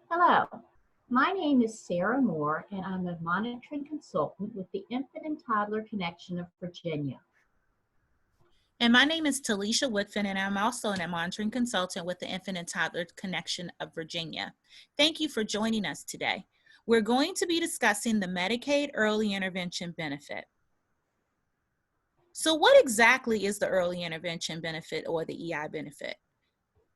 Hello, my name is Sarah Moore, and I'm a monitoring consultant with the Infant and Toddler Connection of Virginia. And my name is Talisha Woodfin, and I'm also a monitoring consultant with the Infant and Toddler Connection of Virginia. Thank you for joining us today. We're going to be discussing the Medicaid Early Intervention Benefit. So what exactly is the Early Intervention Benefit, or the EI benefit?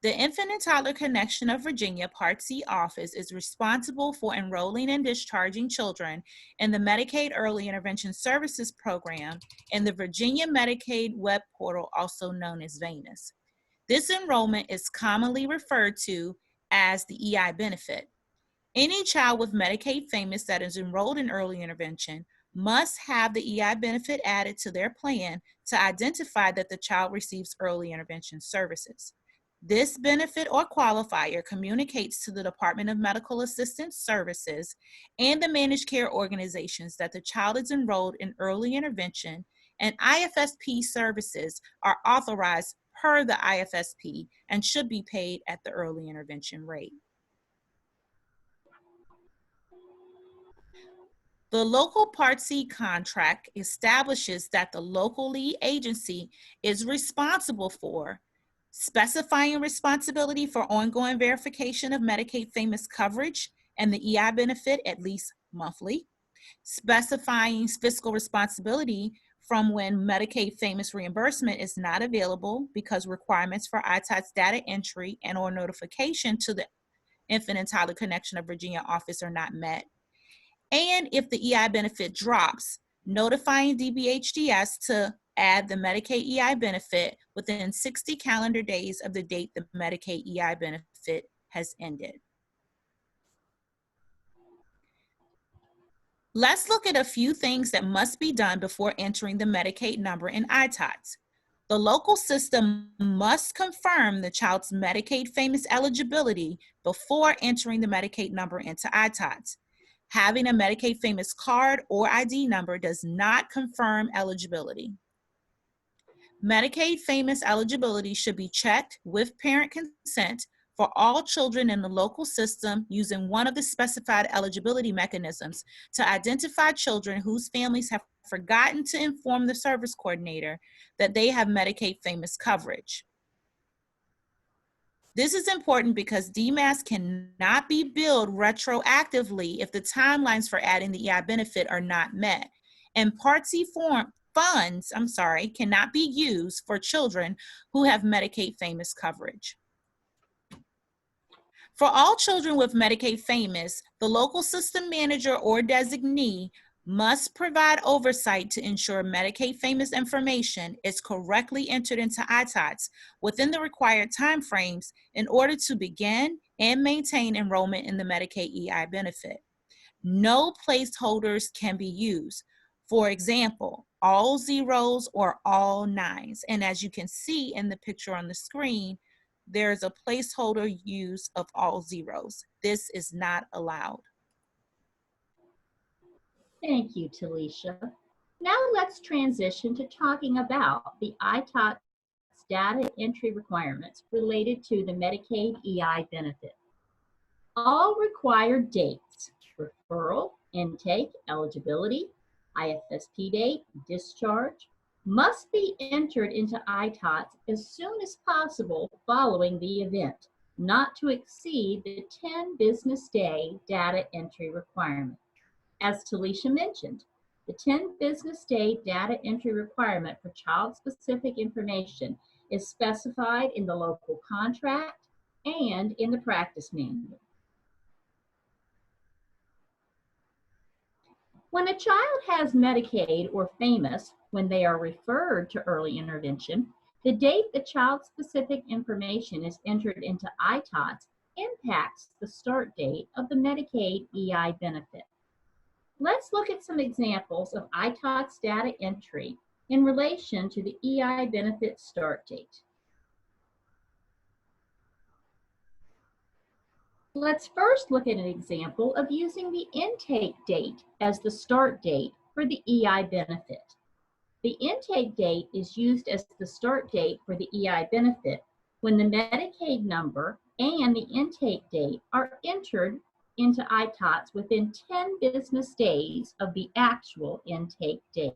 The Infant and Toddler Connection of Virginia Part C office is responsible for enrolling and discharging children in the Medicaid Early Intervention Services Program in the Virginia Medicaid web portal, also known as FAMIS. This enrollment is commonly referred to as the EI benefit. Any child with Medicaid FAMIS that is enrolled in early intervention must have the EI benefit added to their plan to identify that the child receives early intervention services. This benefit or qualifier communicates to the Department of Medical Assistance Services and the managed care organizations that the child is enrolled in early intervention, and IFSP services are authorized per the IFSP and should be paid at the early intervention rate. The local Part C contract establishes that the local lead agency is responsible for specifying responsibility for ongoing verification of Medicaid FAMIS coverage and the EI benefit at least monthly, specifying fiscal responsibility from when Medicaid FAMIS reimbursement is not available because requirements for ITOT's data entry and or notification to the Infant and Toddler Connection of Virginia office are not met. And if the EI benefit drops, notifying DBHDS to add the Medicaid EI benefit within 60 calendar days of the date the Medicaid EI benefit has ended. Let's look at a few things that must be done before entering the Medicaid number in ITOTs. The local system must confirm the child's Medicaid FAMIS eligibility before entering the Medicaid number into ITOTs. Having a Medicaid FAMIS card or ID number does not confirm eligibility. Medicaid FAMIS eligibility should be checked with parent consent for all children in the local system using one of the specified eligibility mechanisms to identify children whose families have forgotten to inform the service coordinator that they have Medicaid FAMIS coverage. This is important because DMAS cannot be billed retroactively if the timelines for adding the EI benefit are not met, and Part C funds cannot be used for children who have Medicaid FAMIS coverage. For all children with Medicaid FAMIS, the local system manager or designee must provide oversight to ensure Medicaid FAMIS information is correctly entered into ITOTs within the required timeframes in order to begin and maintain enrollment in the Medicaid EI benefit. No placeholders can be used. For example, all zeros or all nines. And as you can see in the picture on the screen, there's a placeholder use of all zeros. This is not allowed. Thank you, Talisha. Now let's transition to talking about the ITOT's data entry requirements related to the Medicaid EI benefit. All required dates, referral, intake, eligibility, IFSP date, discharge, must be entered into ITOTs as soon as possible following the event, not to exceed the 10 business day data entry requirement. As Talisha mentioned, the 10 business day data entry requirement for child-specific information is specified in the local contract and in the practice manual. When a child has Medicaid or FAMIS, when they are referred to early intervention, the date the child-specific information is entered into ITOTs impacts the start date of the Medicaid EI benefit. Let's look at some examples of ITOTs data entry in relation to the EI benefit start date. Let's first look at an example of using the intake date as the start date for the EI benefit. The intake date is used as the start date for the EI benefit when the Medicaid number and the intake date are entered into ITOTS within 10 business days of the actual intake date.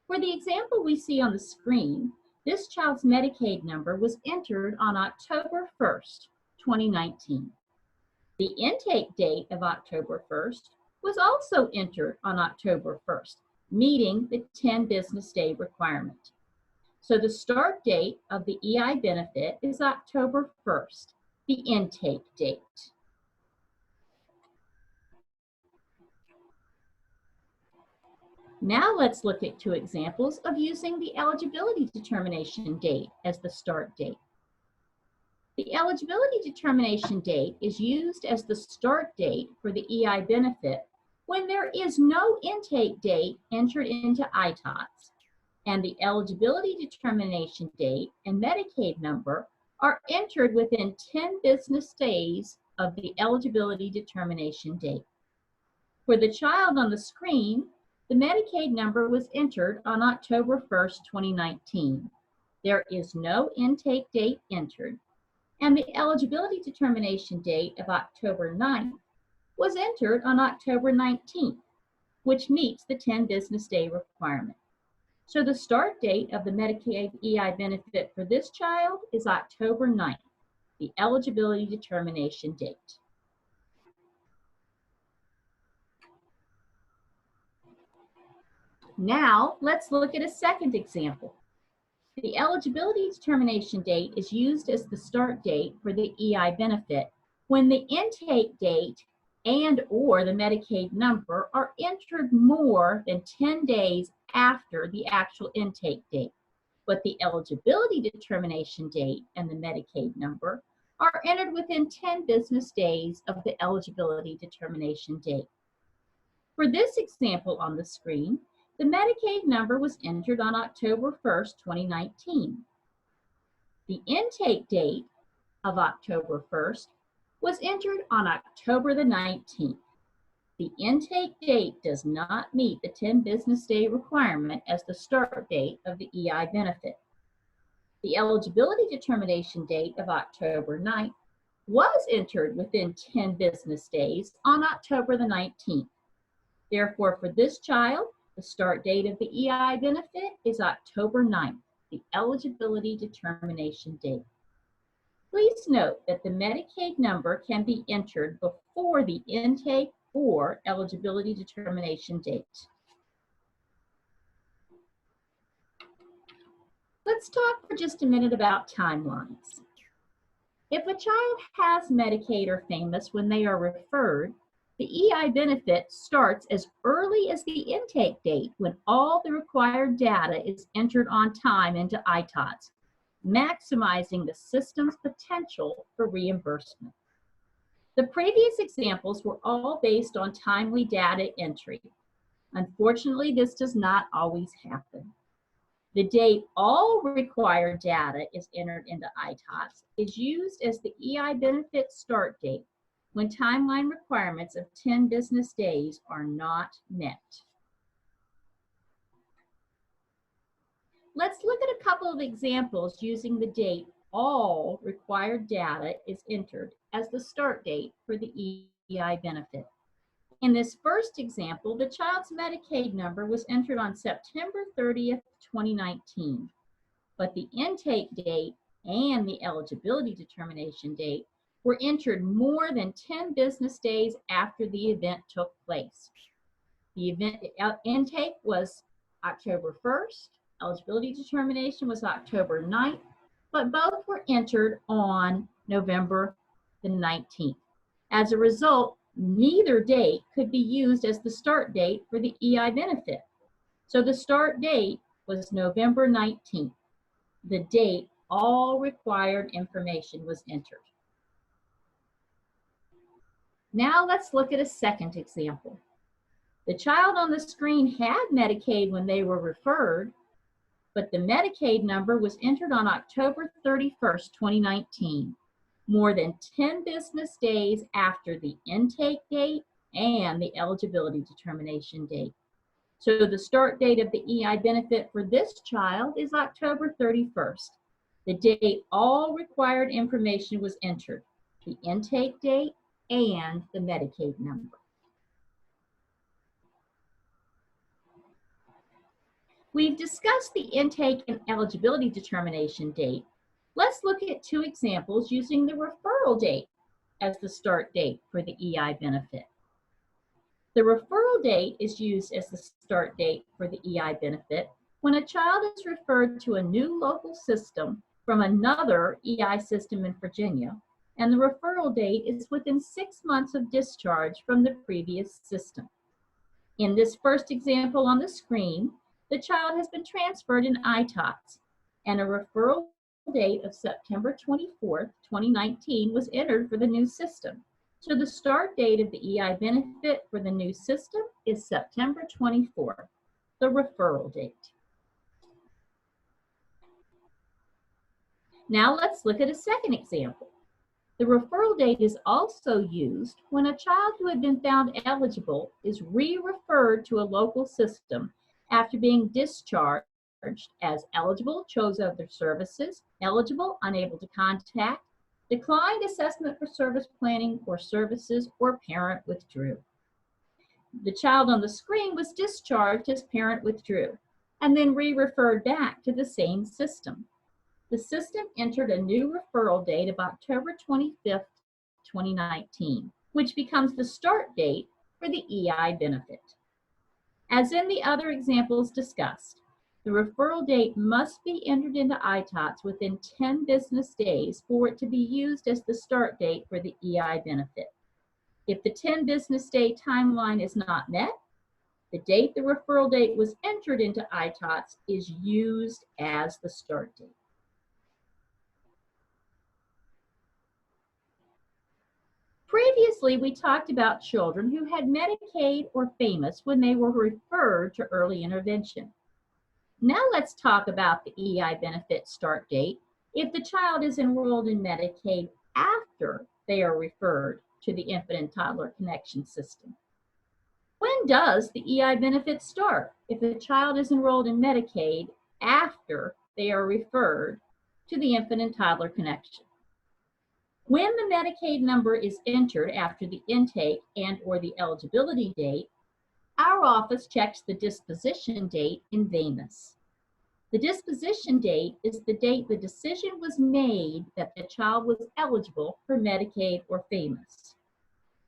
For the example we see on the screen, this child's Medicaid number was entered on October 1st, 2019. The intake date of October 1st was also entered on October 1st, meeting the 10 business day requirement. So the start date of the EI benefit is October 1st, the intake date. Now let's look at two examples of using the eligibility determination date as the start date. The eligibility determination date is used as the start date for the EI benefit when there is no intake date entered into ITOTS, and the eligibility determination date and Medicaid number are entered within 10 business days of the eligibility determination date. For the child on the screen, the Medicaid number was entered on October 1st, 2019. There is no intake date entered, and the eligibility determination date of October 9th was entered on October 19th, which meets the 10 business day requirement. So the start date of the Medicaid EI benefit for this child is October 9th, the eligibility determination date. Now, let's look at a second example. The eligibility determination date is used as the start date for the EI benefit when the intake date and/or the Medicaid number are entered more than 10 days after the actual intake date, but the eligibility determination date and the Medicaid number are entered within 10 business days of the eligibility determination date. For this example on the screen, the Medicaid number was entered on October 1st, 2019. The intake date of October 1st was entered on October the 19th. The intake date does not meet the 10 business day requirement as the start date of the EI benefit. The eligibility determination date of October 9th was entered within 10 business days on October the 19th. Therefore, for this child, the start date of the EI benefit is October 9th, the eligibility determination date. Please note that the Medicaid number can be entered before the intake or eligibility determination date. Let's talk for just a minute about timelines. If a child has Medicaid or FAMIS when they are referred, the EI benefit starts as early as the intake date when all the required data is entered on time into ITOTS, maximizing the system's potential for reimbursement. The previous examples were all based on timely data entry. Unfortunately, this does not always happen. The date all required data is entered into ITOTS is used as the EI benefit start date when timeline requirements of 10 business days are not met. Let's look at a couple of examples using the date all required data is entered as the start date for the EI benefit. In this first example, the child's Medicaid number was entered on September 30th, 2019, but the intake date and the eligibility determination date were entered more than 10 business days after the event took place. The event intake was October 1st, eligibility determination was October 9th, but both were entered on November the 19th. As a result, neither date could be used as the start date for the EI benefit. So the start date was November 19th, the date all required information was entered. Now let's look at a second example. The child on the screen had Medicaid when they were referred, but the Medicaid number was entered on October 31st, 2019, more than 10 business days after the intake date and the eligibility determination date. So the start date of the EI benefit for this child is October 31st, the date all required information was entered, the intake date and the Medicaid number. We've discussed the intake and eligibility determination date. Let's look at two examples using the referral date as the start date for the EI benefit. The referral date is used as the start date for the EI benefit when a child is referred to a new local system from another EI system in Virginia, and the referral date is within 6 months of discharge from the previous system. In this first example on the screen, the child has been transferred in ITOTS, and a referral date of September 24th, 2019 was entered for the new system. So the start date of the EI benefit for the new system is September 24th, the referral date. Now let's look at a second example. The referral date is also used when a child who had been found eligible is re-referred to a local system after being discharged as eligible, chose other services, eligible, unable to contact, declined assessment for service planning or services, or parent withdrew. The child on the screen was discharged as parent withdrew and then re-referred back to the same system. The system entered a new referral date of October 25th, 2019, which becomes the start date for the EI benefit. As in the other examples discussed, the referral date must be entered into ITOTS within 10 business days for it to be used as the start date for the EI benefit. If the 10 business day timeline is not met, the date the referral date was entered into ITOTS is used as the start date. Previously, we talked about children who had Medicaid or FAMIS when they were referred to early intervention. Now let's talk about the EI benefit start date if the child is enrolled in Medicaid after they are referred to the Infant and Toddler Connection System. When does the EI benefit start if a child is enrolled in Medicaid after they are referred to the Infant and Toddler Connection? When the Medicaid number is entered after the intake and/or the eligibility date, our office checks the disposition date in VAMIS. The disposition date is the date the decision was made that the child was eligible for Medicaid or FAMIS.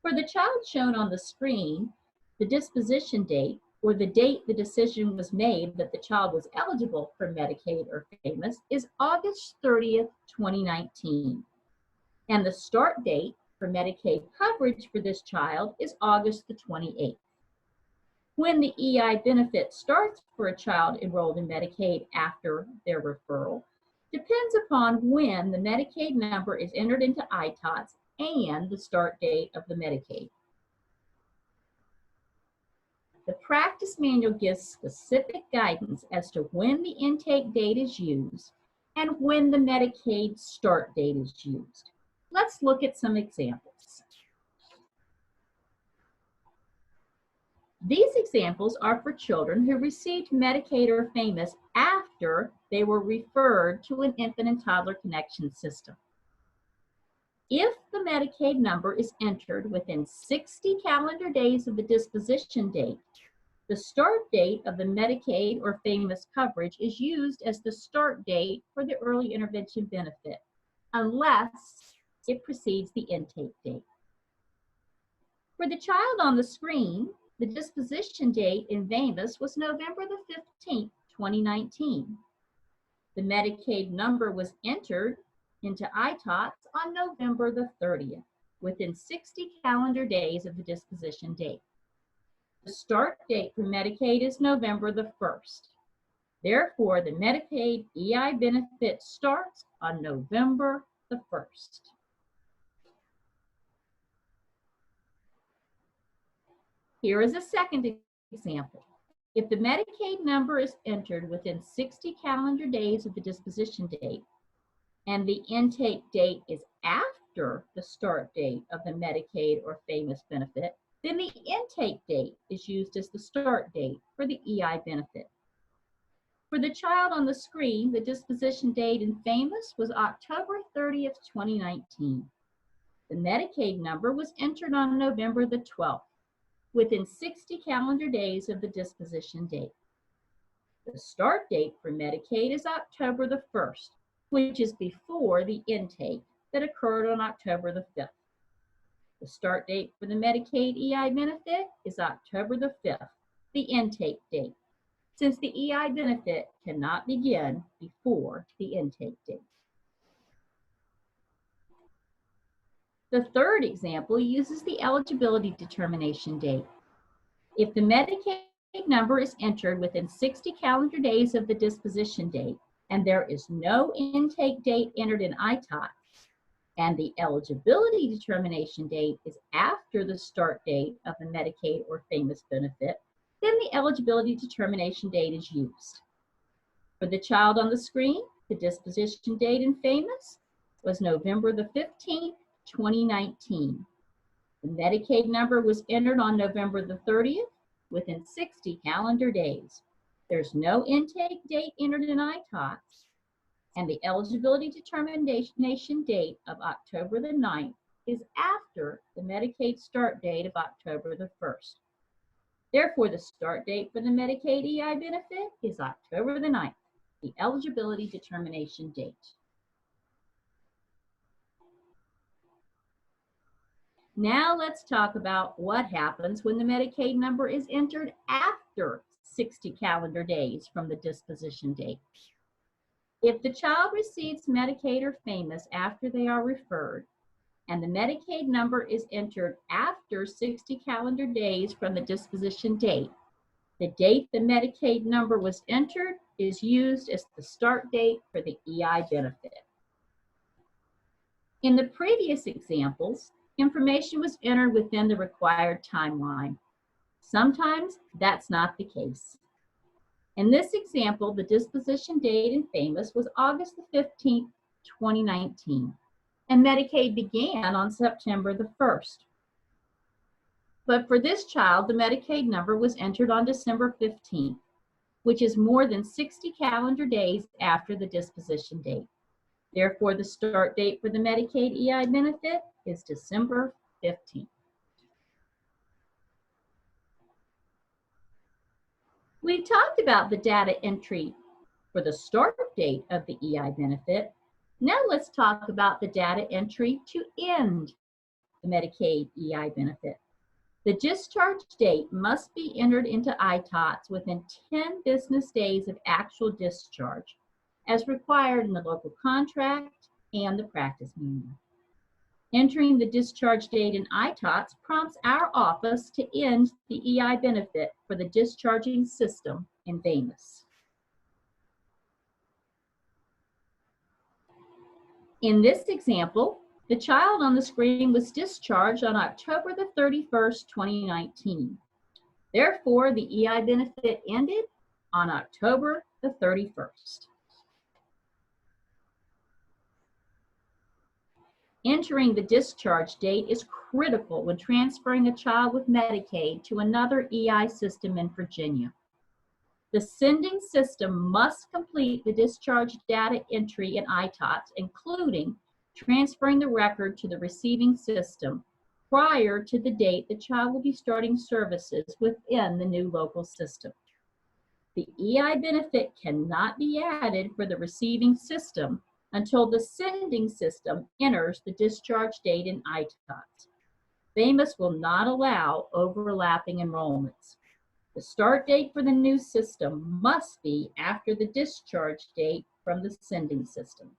For the child shown on the screen, the disposition date, or the date the decision was made that the child was eligible for Medicaid or FAMIS, is August 30th, 2019. And the start date for Medicaid coverage for this child is August the 28th. When the EI benefit starts for a child enrolled in Medicaid after their referral depends upon when the Medicaid number is entered into ITOTS and the start date of the Medicaid. The practice manual gives specific guidance as to when the intake date is used and when the Medicaid start date is used. Let's look at some examples. These examples are for children who received Medicaid or FAMIS after they were referred to an Infant and Toddler Connection System. If the Medicaid number is entered within 60 calendar days of the disposition date, the start date of the Medicaid or FAMIS coverage is used as the start date for the early intervention benefit, unless it precedes the intake date. For the child on the screen, the disposition date in VAMIS was November the 15th, 2019. The Medicaid number was entered into ITOTS on November the 30th, within 60 calendar days of the disposition date. The start date for Medicaid is November the 1st. Therefore, the Medicaid EI benefit starts on November the 1st. Here is a second example. If the Medicaid number is entered within 60 calendar days of the disposition date, and the intake date is after the start date of the Medicaid or FAMIS benefit, then the intake date is used as the start date for the EI benefit. For the child on the screen, the disposition date in FAMIS was October 30th, 2019. The Medicaid number was entered on November the 12th, within 60 calendar days of the disposition date. The start date for Medicaid is October the 1st, which is before the intake that occurred on October the 5th. The start date for the Medicaid EI benefit is October the 5th, the intake date, since the EI benefit cannot begin before the intake date. The third example uses the eligibility determination date. If the Medicaid number is entered within 60 calendar days of the disposition date, and there is no intake date entered in ITOT, and the eligibility determination date is after the start date of the Medicaid or FAMIS benefit, then the eligibility determination date is used. For the child on the screen, the disposition date in FAMIS was November the 15th, 2019. The Medicaid number was entered on November the 30th, within 60 calendar days. There's no intake date entered in ITOTs, and the eligibility determination date of October the 9th is after the Medicaid start date of October the 1st. Therefore, the start date for the Medicaid EI benefit is October the 9th, the eligibility determination date. Now let's talk about what happens when the Medicaid number is entered after 60 calendar days from the disposition date. If the child receives Medicaid or FAMIS after they are referred, and the Medicaid number is entered after 60 calendar days from the disposition date, the date the Medicaid number was entered is used as the start date for the EI benefit. In the previous examples, information was entered within the required timeline. Sometimes that's not the case. In this example, the disposition date in FAMIS was August the 15th, 2019, and Medicaid began on September the 1st. But for this child, the Medicaid number was entered on December 15th, which is more than 60 calendar days after the disposition date. Therefore, the start date for the Medicaid EI benefit is December 15th. We've talked about the data entry for the start date of the EI benefit. Now let's talk about the data entry to end the Medicaid EI benefit. The discharge date must be entered into ITOTs within 10 business days of actual discharge, as required in the local contract and the practice manual. Entering the discharge date in ITOTs prompts our office to end the EI benefit for the discharging system in FAMIS. In this example, the child on the screen was discharged on October the 31st, 2019. Therefore, the EI benefit ended on October the 31st. Entering the discharge date is critical when transferring a child with Medicaid to another EI system in Virginia. The sending system must complete the discharge data entry in ITOTs, including transferring the record to the receiving system prior to the date the child will be starting services within the new local system. The EI benefit cannot be added for the receiving system until the sending system enters the discharge date in ITOTs. FAMIS will not allow overlapping enrollments. The start date for the new system must be after the discharge date from the sending system.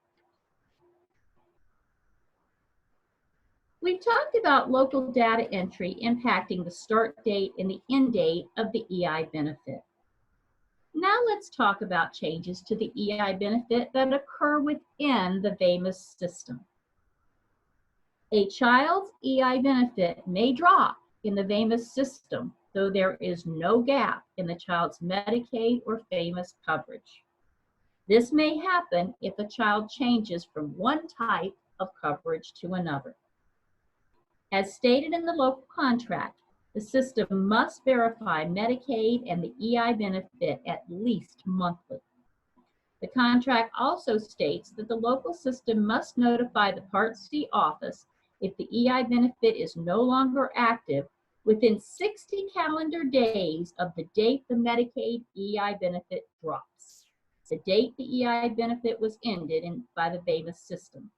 We've talked about local data entry impacting the start date and the end date of the EI benefit. Now let's talk about changes to the EI benefit that occur within the FAMIS system. A child's EI benefit may drop in the FAMIS system, though there is no gap in the child's Medicaid or FAMIS coverage. This may happen if a child changes from one type of coverage to another. As stated in the local contract, the system must verify Medicaid and the EI benefit at least monthly. The contract also states that the local system must notify the Part C office if the EI benefit is no longer active within 60 calendar days of the date the Medicaid EI benefit drops, the date the EI benefit was ended by the FAMIS system,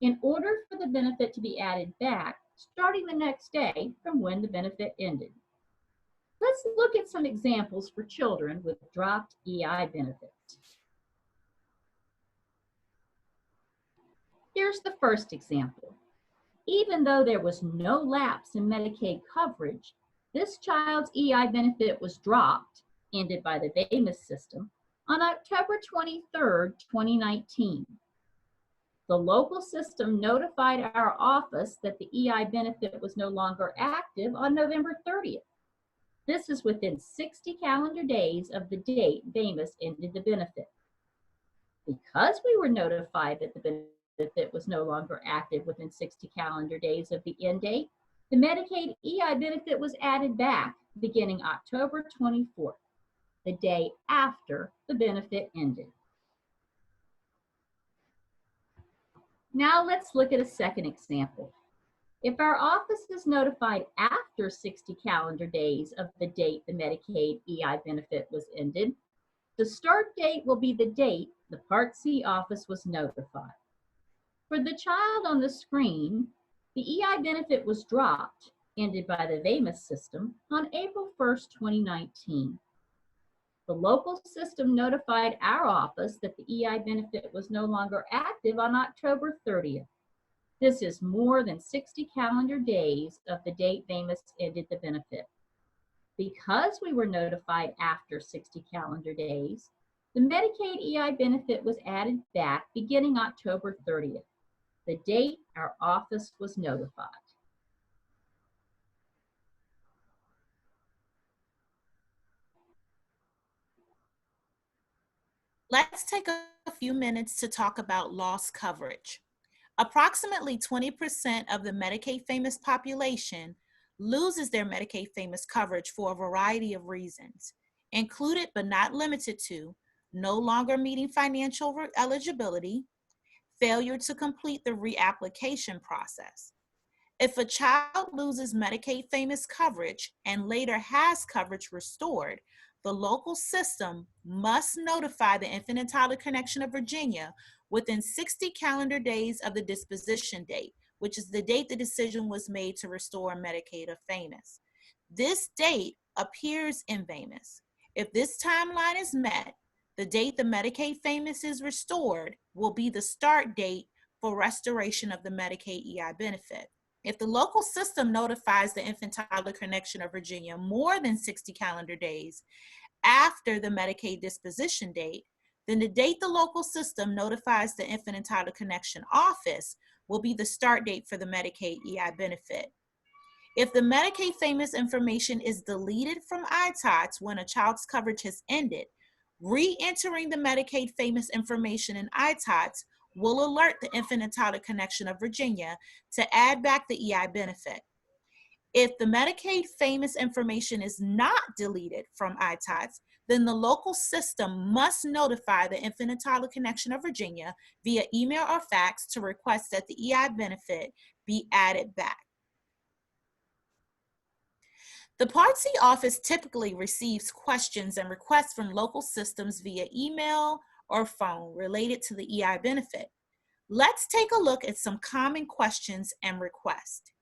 in order for the benefit to be added back starting the next day from when the benefit ended. Let's look at some examples for children with dropped EI benefits. Here's the first example. Even though there was no lapse in Medicaid coverage, this child's EI benefit was dropped, ended by the FAMIS system, on October 23, 2019. The local system notified our office that the EI benefit was no longer active on November 30th. This is within 60 calendar days of the date FAMIS ended the benefit. Because we were notified that the benefit was no longer active within 60 calendar days of the end date, the Medicaid EI benefit was added back beginning October 24th, the day after the benefit ended. Now let's look at a second example. If our office is notified after 60 calendar days of the date the Medicaid EI benefit was ended, the start date will be the date the Part C office was notified. For the child on the screen, the EI benefit was dropped, ended by the FAMIS system, on April 1st, 2019. The local system notified our office that the EI benefit was no longer active on October 30th. This is more than 60 calendar days of the date FAMIS ended the benefit. Because we were notified after 60 calendar days, the Medicaid EI benefit was added back beginning October 30th, the date our office was notified. Let's take a few minutes to talk about loss coverage. Approximately 20% of the Medicaid FAMIS population loses their Medicaid FAMIS coverage for a variety of reasons, included but not limited to no longer meeting financial eligibility, failure to complete the reapplication process. If a child loses Medicaid FAMIS coverage and later has coverage restored, the local system must notify the Infant and Toddler Connection of Virginia within 60 calendar days of the disposition date, which is the date the decision was made to restore Medicaid or FAMIS. This date appears in FAMIS. If this timeline is met, the date the Medicaid FAMIS is restored will be the start date for restoration of the Medicaid EI benefit. If the local system notifies the Infant Toddler Connection of Virginia more than 60 calendar days after the Medicaid disposition date, then the date the local system notifies the Infant and Toddler Connection office will be the start date for the Medicaid EI benefit. If the Medicaid FAMIS information is deleted from ITOTS when a child's coverage has ended, re-entering the Medicaid FAMIS information in ITOTS will alert the Infant and Toddler Connection of Virginia to add back the EI benefit. If the Medicaid FAMIS information is not deleted from ITOTS, then the local system must notify the Infant and Toddler Connection of Virginia via email or fax to request that the EI benefit be added back. The Part C office typically receives questions and requests from local systems via email or phone related to the EI benefit. Let's take a look at some common questions and requests.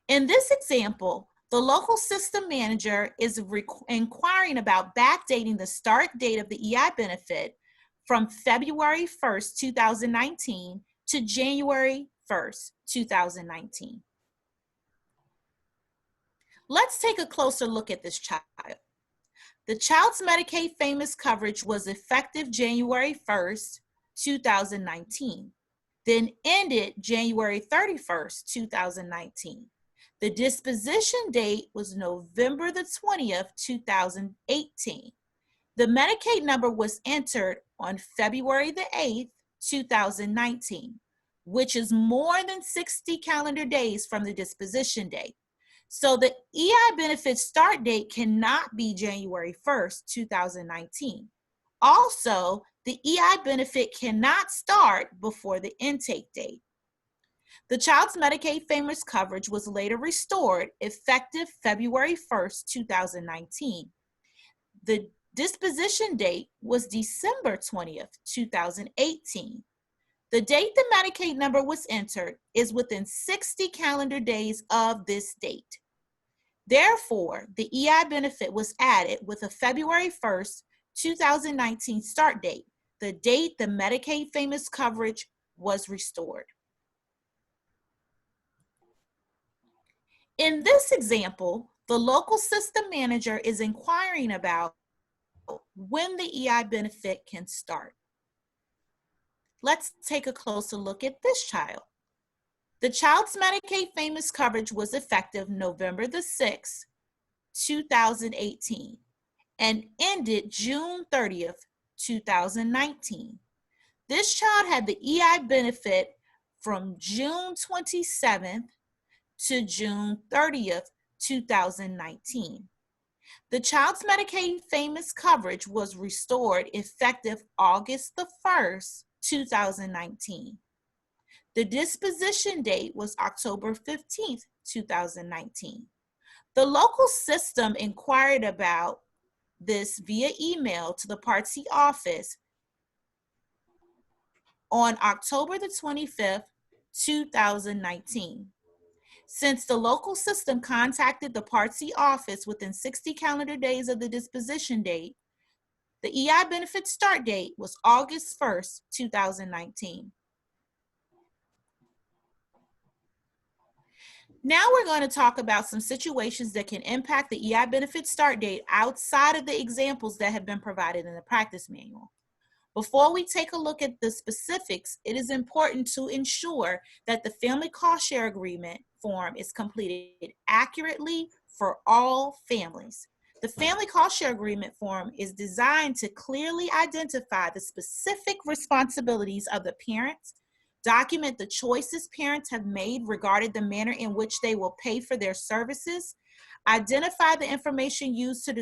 In this example, the local system manager is inquiring about backdating the start date of the EI benefit from February 1st, 2019 to January 1st, 2019. Let's take a closer look at this child. The child's Medicaid FAMIS coverage was effective January 1st, 2019, then ended January 31st, 2019. The disposition date was November the 20th, 2018. The Medicaid number was entered on February the 8th, 2019, which is more than 60 calendar days from the disposition date. So the EI benefit start date cannot be January 1st, 2019. Also, the EI benefit cannot start before the intake date. The child's Medicaid FAMIS coverage was later restored effective February 1st, 2019. The disposition date was December 20th, 2018. The date the Medicaid number was entered is within 60 calendar days of this date. Therefore, the EI benefit was added with a February 1st, 2019 start date, the date the Medicaid FAMIS coverage was restored. In this example, the local system manager is inquiring about when the EI benefit can start. Let's take a closer look at this child. The child's Medicaid FAMIS coverage was effective November the 6th, 2018, and ended June 30th, 2019. This child had the EI benefit from June 27th to June 30th, 2019. The child's Medicaid FAMIS coverage was restored effective August the 1st, 2019. The disposition date was October 15th, 2019. The local system inquired about this via email to the Part C office on October the 25th, 2019. Since the local system contacted the Part C office within 60 calendar days of the disposition date, the EI benefit start date was August 1st, 2019. Now we're going to talk about some situations that can impact the EI benefit start date outside of the examples that have been provided in the practice manual. Before we take a look at the specifics, it is important to ensure that the Family Cost Share Agreement form is completed accurately for all families. The Family Cost Share Agreement form is designed to clearly identify the specific responsibilities of the parents, document the choices parents have made regarding the manner in which they will pay for their services, identify the information used to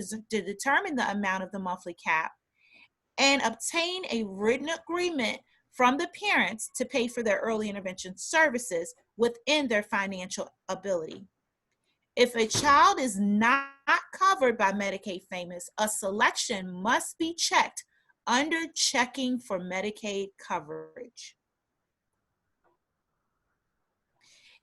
determine the amount of the monthly cap, and obtain a written agreement from the parents to pay for their early intervention services within their financial ability. If a child is not covered by Medicaid FAMIS, a selection must be checked under checking for Medicaid coverage.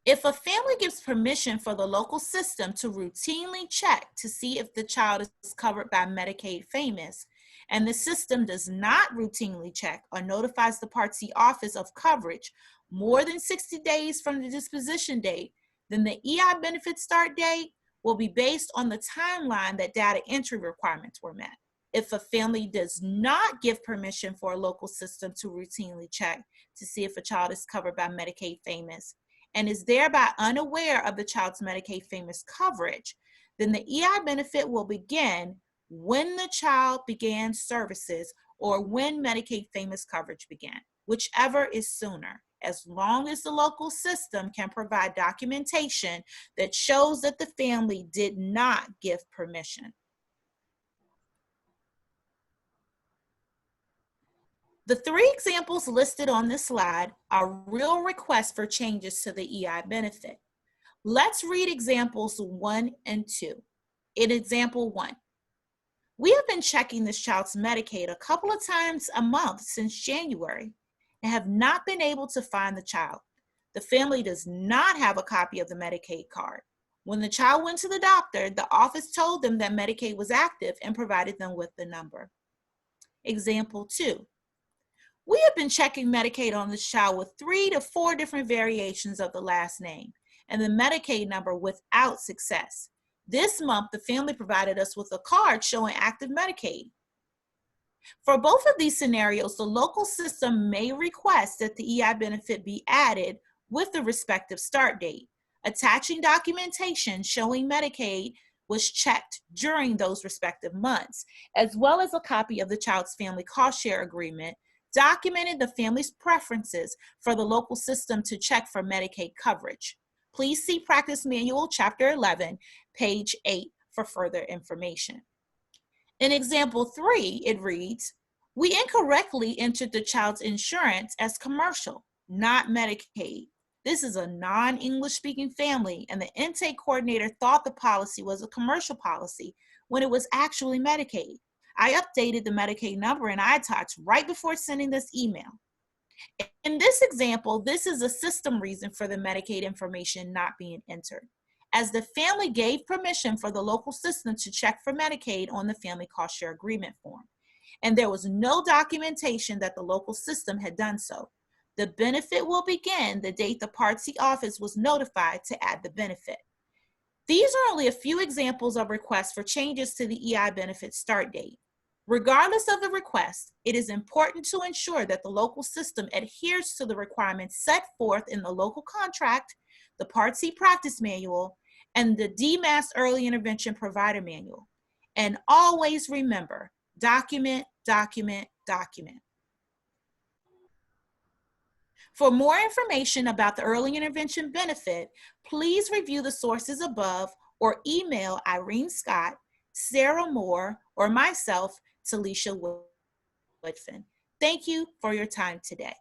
If a family gives permission for the local system to routinely check to see if the child is covered by Medicaid FAMIS, and the system does not routinely check or notifies the Part C office of coverage more than 60 days from the disposition date, then the EI benefit start date will be based on the timeline that data entry requirements were met. If a family does not give permission for a local system to routinely check to see if a child is covered by Medicaid FAMIS and is thereby unaware of the child's Medicaid FAMIS coverage, then the EI benefit will begin when the child began services or when Medicaid FAMIS coverage began, whichever is sooner, as long as the local system can provide documentation that shows that the family did not give permission. The three examples listed on this slide are real requests for changes to the EI benefit. Let's read examples 1 and 2. In example 1, we have been checking this child's Medicaid a couple of times a month since January and have not been able to find the child. The family does not have a copy of the Medicaid card. When the child went to the doctor, the office told them that Medicaid was active and provided them with the number. Example 2. We have been checking Medicaid on this child with 3 to 4 different variations of the last name and the Medicaid number without success. This month, the family provided us with a card showing active Medicaid. For both of these scenarios, the local system may request that the EI benefit be added with the respective start date, attaching documentation showing Medicaid was checked during those respective months, as well as a copy of the child's family cost share agreement documenting the family's preferences for the local system to check for Medicaid coverage. Please see Practice Manual, Chapter 11, page 8 for further information. In example 3, it reads, We incorrectly entered the child's insurance as commercial, not Medicaid. This is a non-English speaking family, and the intake coordinator thought the policy was a commercial policy when it was actually Medicaid. I updated the Medicaid number in iTouch right before sending this email. In this example, this is a system reason for the Medicaid information not being entered, as the family gave permission for the local system to check for Medicaid on the family cost share agreement form, and there was no documentation that the local system had done so. The benefit will begin the date the Part C office was notified to add the benefit. These are only a few examples of requests for changes to the EI benefit start date. Regardless of the request, it is important to ensure that the local system adheres to the requirements set forth in the local contract, the Part C practice manual, and the DMAS early intervention provider manual. And always remember, document, document, document. For more information about the early intervention benefit, please review the sources above or email Irene Scott, Sarah Moore, or myself, Talisha Woodfin. Thank you for your time today.